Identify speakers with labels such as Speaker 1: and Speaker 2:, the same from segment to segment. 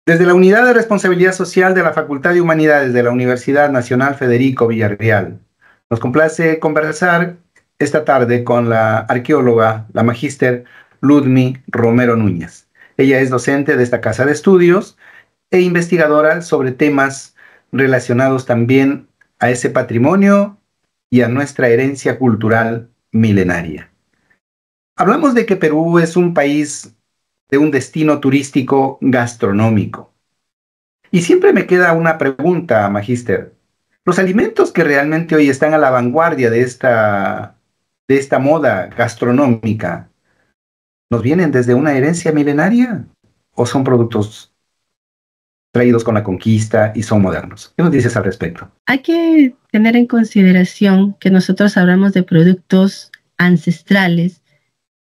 Speaker 1: Desde la Unidad de Responsabilidad Social de la Facultad de Humanidades de la Universidad Nacional Federico Villarreal, nos complace conversar esta tarde con la arqueóloga, la magíster Ludmi Romero Núñez. Ella es docente de esta casa de estudios e investigadora sobre temas relacionados también a ese patrimonio y a nuestra herencia cultural milenaria. Hablamos de que Perú es un país de un destino turístico gastronómico. Y siempre me queda una pregunta, magíster. Los alimentos que realmente hoy están a la vanguardia de esta moda gastronómica, ¿nos vienen desde una herencia milenaria o son productos traídos con la conquista y son modernos? ¿Qué nos dices al respecto?
Speaker 2: Hay que tener en consideración que nosotros hablamos de productos ancestrales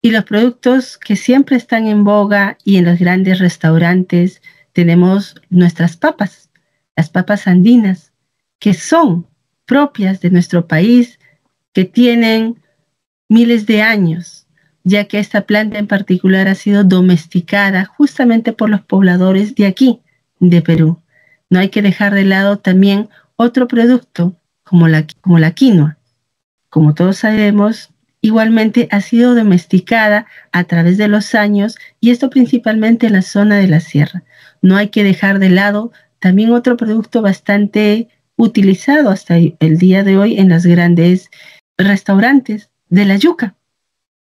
Speaker 2: y los productos que siempre están en boga y en los grandes restaurantes tenemos nuestras papas, las papas andinas, que son propias de nuestro país, que tienen miles de años, ya que esta planta en particular ha sido domesticada justamente por los pobladores de aquí, de Perú. No hay que dejar de lado también otro producto como la quinoa. Como todos sabemos, igualmente ha sido domesticada a través de los años y esto principalmente en la zona de la sierra. No hay que dejar de lado también otro producto bastante utilizado hasta el día de hoy en los grandes restaurantes de la yuca,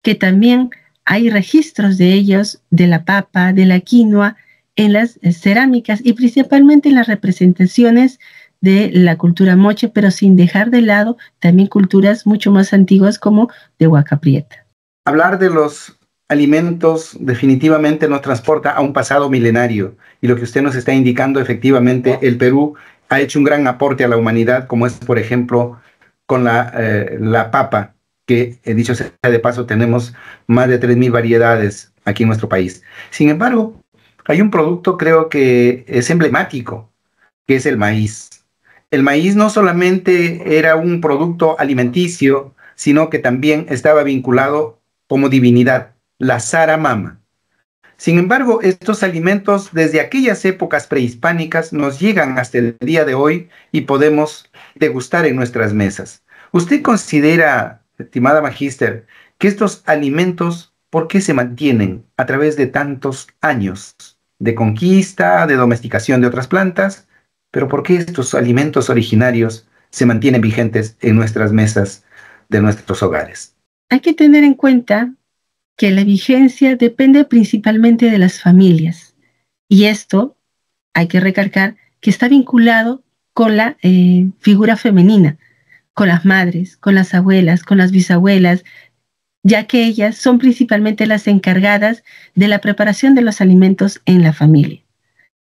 Speaker 2: que también hay registros de ellos, de la papa, de la quinoa, en las cerámicas y principalmente en las representaciones de la cultura moche, pero sin dejar de lado también culturas mucho más antiguas como de Huaca Prieta.
Speaker 1: Hablar de los alimentos definitivamente nos transporta a un pasado milenario y lo que usted nos está indicando, efectivamente, el Perú ha hecho un gran aporte a la humanidad, como es, por ejemplo, con la papa, que, dicho sea de paso, tenemos más de 3.000 variedades aquí en nuestro país. Sin embargo, hay un producto, creo que es emblemático, que es el maíz. El maíz no solamente era un producto alimenticio, sino que también estaba vinculado como divinidad, la Saramama. Sin embargo, estos alimentos desde aquellas épocas prehispánicas nos llegan hasta el día de hoy y podemos degustar en nuestras mesas. ¿Usted considera, estimada magíster, que estos alimentos, por qué se mantienen a través de tantos años de conquista, de domesticación de otras plantas? Pero ¿por qué estos alimentos originarios se mantienen vigentes en nuestras mesas de nuestros hogares?
Speaker 2: Hay que tener en cuenta que la vigencia depende principalmente de las familias. Y esto hay que recalcar que está vinculado con la figura femenina, con las madres, con las abuelas, con las bisabuelas, ya que ellas son principalmente las encargadas de la preparación de los alimentos en la familia.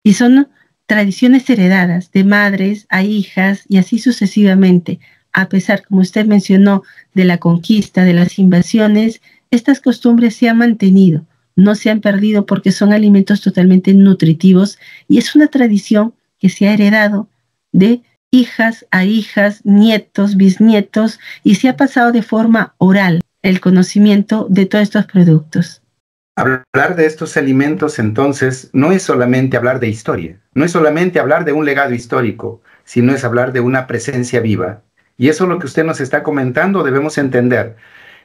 Speaker 2: Y son tradiciones heredadas de madres a hijas y así sucesivamente. A pesar, como usted mencionó, de la conquista, de las invasiones, estas costumbres se han mantenido, no se han perdido porque son alimentos totalmente nutritivos y es una tradición que se ha heredado de hijas a hijas, nietos, bisnietos y se ha pasado de forma oral el conocimiento de todos estos productos.
Speaker 1: Hablar de estos alimentos, entonces, no es solamente hablar de historia, no es solamente hablar de un legado histórico, sino es hablar de una presencia viva. Y eso es lo que usted nos está comentando, debemos entender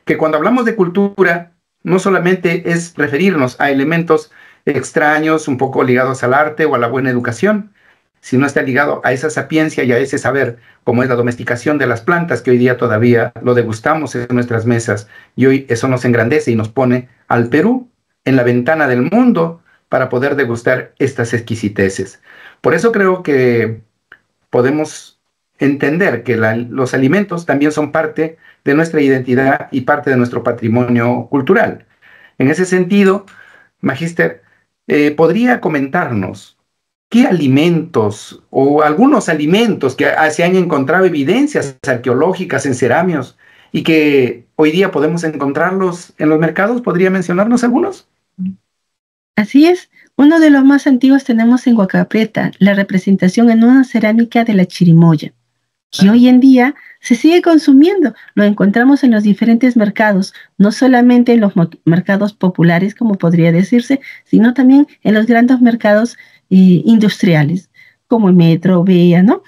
Speaker 1: que cuando hablamos de cultura, no solamente es referirnos a elementos extraños, un poco ligados al arte o a la buena educación, sino está ligado a esa sapiencia y a ese saber, como es la domesticación de las plantas, que hoy día todavía lo degustamos en nuestras mesas, y hoy eso nos engrandece y nos pone al Perú en la ventana del mundo para poder degustar estas exquisiteces. Por eso creo que podemos entender que los alimentos también son parte de nuestra identidad y parte de nuestro patrimonio cultural. En ese sentido, magíster, ¿podría comentarnos qué alimentos o algunos alimentos que se han encontrado evidencias arqueológicas en ceramios y que hoy día podemos encontrarlos en los mercados? ¿Podría mencionarnos algunos?
Speaker 2: Así es, uno de los más antiguos tenemos en Huaca Prieta, la representación en una cerámica de la chirimoya, que hoy en día se sigue consumiendo. Lo encontramos en los diferentes mercados, no solamente en los mercados populares, como podría decirse, sino también en los grandes mercados industriales, como el metro, vea, ¿no?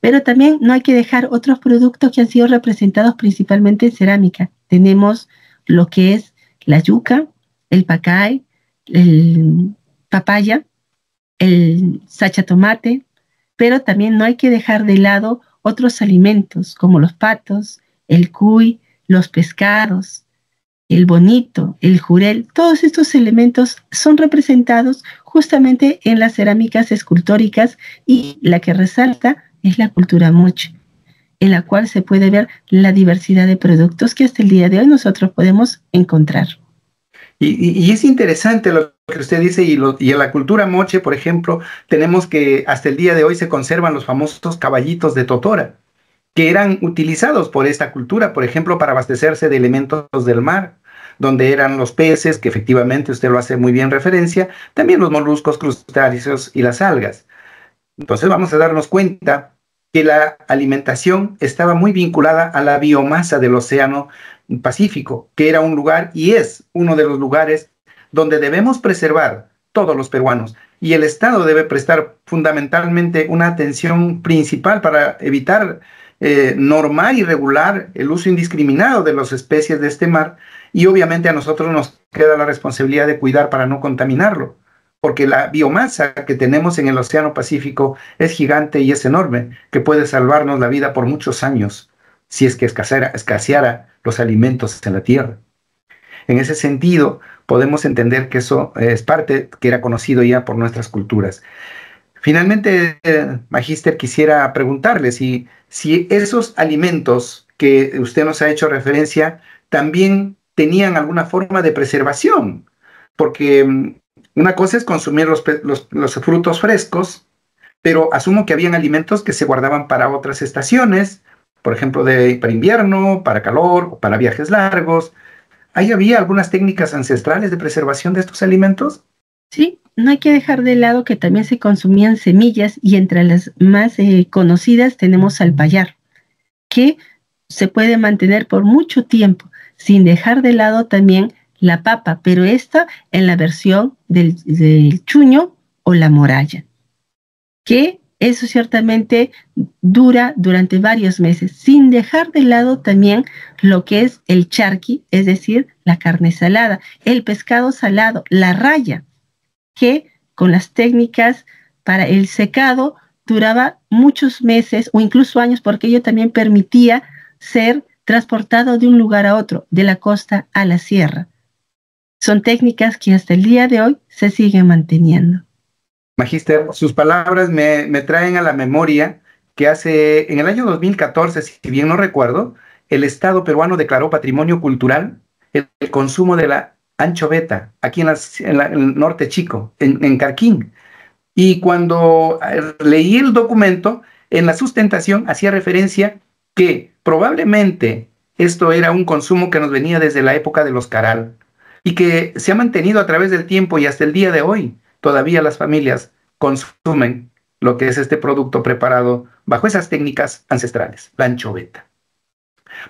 Speaker 2: Pero también no hay que dejar otros productos que han sido representados principalmente en cerámica. Tenemos lo que es la yuca, el pacay, el papaya, el sacha tomate, pero también no hay que dejar de lado otros alimentos como los patos, el cuy, los pescados, el bonito, el jurel. Todos estos elementos son representados justamente en las cerámicas escultóricas y la que resalta es la cultura moche, en la cual se puede ver la diversidad de productos que hasta el día de hoy nosotros podemos encontrar.
Speaker 1: Y es interesante lo que usted dice, y en la cultura moche, por ejemplo, tenemos que hasta el día de hoy se conservan los famosos caballitos de totora, que eran utilizados por esta cultura, por ejemplo, para abastecerse de elementos del mar, donde eran los peces, que efectivamente usted lo hace muy bien referencia, también los moluscos, crustáceos y las algas. Entonces vamos a darnos cuenta que la alimentación estaba muy vinculada a la biomasa del Océano Pacífico, que era un lugar y es uno de los lugares donde debemos preservar todos los peruanos. Y el Estado debe prestar fundamentalmente una atención principal para evitar normar y regular el uso indiscriminado de las especies de este mar. Y obviamente a nosotros nos queda la responsabilidad de cuidar para no contaminarlo, porque la biomasa que tenemos en el Océano Pacífico es gigante y es enorme, que puede salvarnos la vida por muchos años si es que escaseara los alimentos en la Tierra. En ese sentido, podemos entender que eso es parte que era conocido ya por nuestras culturas. Finalmente, Magíster, quisiera preguntarle si esos alimentos que usted nos ha hecho referencia también tenían alguna forma de preservación, porque una cosa es consumir los frutos frescos, pero asumo que habían alimentos que se guardaban para otras estaciones, por ejemplo, para invierno, para calor o para viajes largos. ¿Ahí había algunas técnicas ancestrales de preservación de estos alimentos?
Speaker 2: Sí, no hay que dejar de lado que también se consumían semillas y entre las más conocidas tenemos al payar, que se puede mantener por mucho tiempo, sin dejar de lado también la papa, pero esta en la versión del chuño o la moralla, que eso ciertamente dura durante varios meses, sin dejar de lado también lo que es el charqui, es decir, la carne salada, el pescado salado, la raya, que con las técnicas para el secado duraba muchos meses o incluso años, porque ello también permitía ser transportado de un lugar a otro, de la costa a la sierra. Son técnicas que hasta el día de hoy se siguen manteniendo.
Speaker 1: Magíster, sus palabras me traen a la memoria que en el año 2014, si bien no recuerdo, el Estado peruano declaró patrimonio cultural el consumo de la anchoveta, aquí en el norte chico, en Carquín. Y cuando leí el documento, en la sustentación hacía referencia que probablemente esto era un consumo que nos venía desde la época de los Caral y que se ha mantenido a través del tiempo y hasta el día de hoy. Todavía las familias consumen lo que es este producto preparado bajo esas técnicas ancestrales, la anchoveta.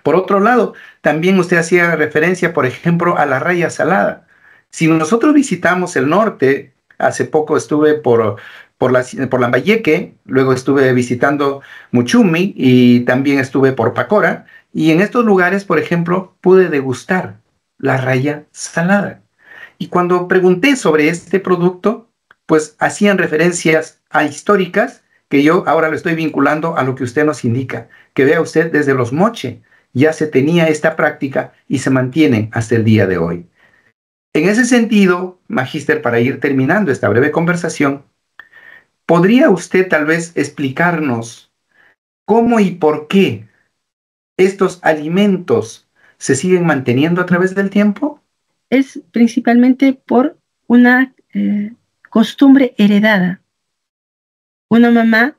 Speaker 1: Por otro lado, también usted hacía referencia, por ejemplo, a la raya salada. Si nosotros visitamos el norte, hace poco estuve por Lambayeque, luego estuve visitando Muchumi y también estuve por Pacora, y en estos lugares, por ejemplo, pude degustar la raya salada. Y cuando pregunté sobre este producto, pues hacían referencias a históricas que yo ahora lo estoy vinculando a lo que usted nos indica, que vea usted desde los moche ya se tenía esta práctica y se mantiene hasta el día de hoy. En ese sentido, Magíster, para ir terminando esta breve conversación, ¿podría usted tal vez explicarnos cómo y por qué estos alimentos se siguen manteniendo a través del tiempo?
Speaker 2: Es principalmente por una costumbre heredada. Una mamá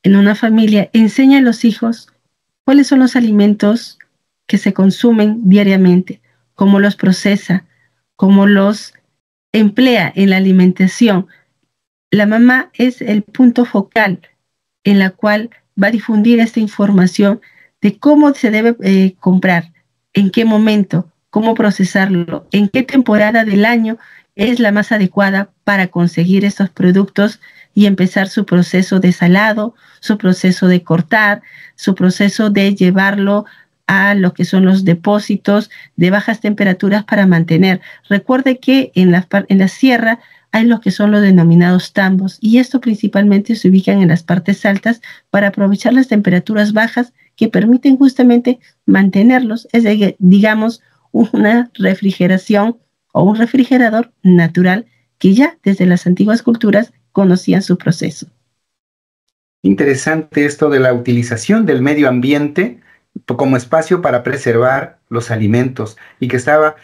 Speaker 2: en una familia enseña a los hijos cuáles son los alimentos que se consumen diariamente, cómo los procesa, cómo los emplea en la alimentación. La mamá es el punto focal en la cual va a difundir esta información de cómo se debe comprar, en qué momento, cómo procesarlo, en qué temporada del año es la más adecuada para conseguir estos productos y empezar su proceso de salado, su proceso de cortar, su proceso de llevarlo a lo que son los depósitos de bajas temperaturas para mantener. Recuerde que en la sierra hay lo que son los denominados tambos, y esto principalmente se ubican en las partes altas para aprovechar las temperaturas bajas que permiten justamente mantenerlos, es decir, digamos, una refrigeración o un refrigerador natural que ya desde las antiguas culturas conocían su proceso.
Speaker 1: Interesante esto de la utilización del medio ambiente como espacio para preservar los alimentos, y que estaba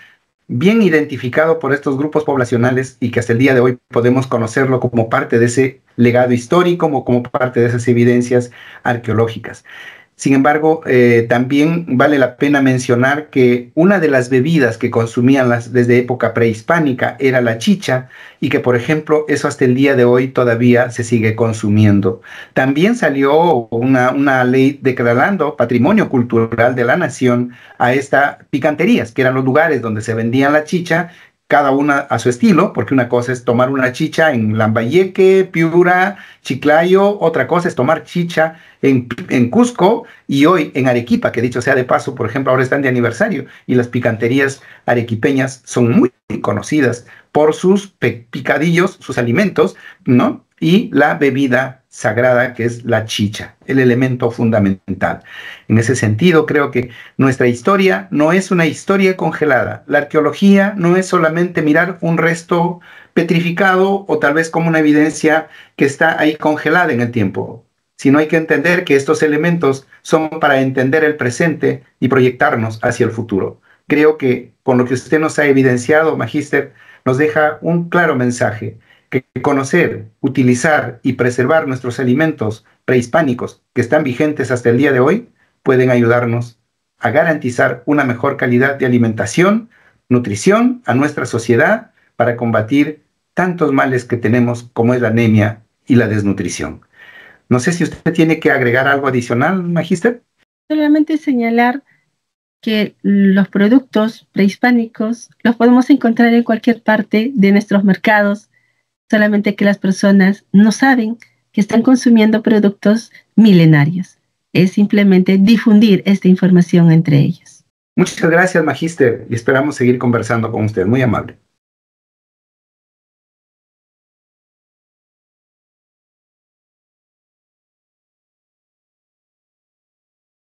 Speaker 1: bien identificado por estos grupos poblacionales, y que hasta el día de hoy podemos conocerlo como parte de ese legado histórico, como parte de esas evidencias arqueológicas. Sin embargo, también vale la pena mencionar que una de las bebidas que consumían desde época prehispánica era la chicha, y que, por ejemplo, eso hasta el día de hoy todavía se sigue consumiendo. También salió una ley declarando patrimonio cultural de la nación a estas picanterías, que eran los lugares donde se vendían la chicha, cada una a su estilo, porque una cosa es tomar una chicha en Lambayeque, Piura, Chiclayo, otra cosa es tomar chicha en Cusco, y hoy en Arequipa, que dicho sea de paso, por ejemplo, ahora están de aniversario, y las picanterías arequipeñas son muy conocidas por sus picadillos, sus alimentos, ¿no? Y la bebida sagrada, que es la chicha, el elemento fundamental. En ese sentido, creo que nuestra historia no es una historia congelada. La arqueología no es solamente mirar un resto petrificado, o tal vez como una evidencia que está ahí congelada en el tiempo, sino hay que entender que estos elementos son para entender el presente y proyectarnos hacia el futuro. Creo que con lo que usted nos ha evidenciado, Magíster, nos deja un claro mensaje: que conocer, utilizar y preservar nuestros alimentos prehispánicos, que están vigentes hasta el día de hoy, pueden ayudarnos a garantizar una mejor calidad de alimentación, nutrición a nuestra sociedad, para combatir tantos males que tenemos, como es la anemia y la desnutrición. No sé si usted tiene que agregar algo adicional, Magíster.
Speaker 2: Solamente señalar que los productos prehispánicos los podemos encontrar en cualquier parte de nuestros mercados, solamente que las personas no saben que están consumiendo productos milenarios. Es simplemente difundir esta información entre ellos.
Speaker 1: Muchas gracias, Magíster, y esperamos seguir conversando con usted. Muy amable.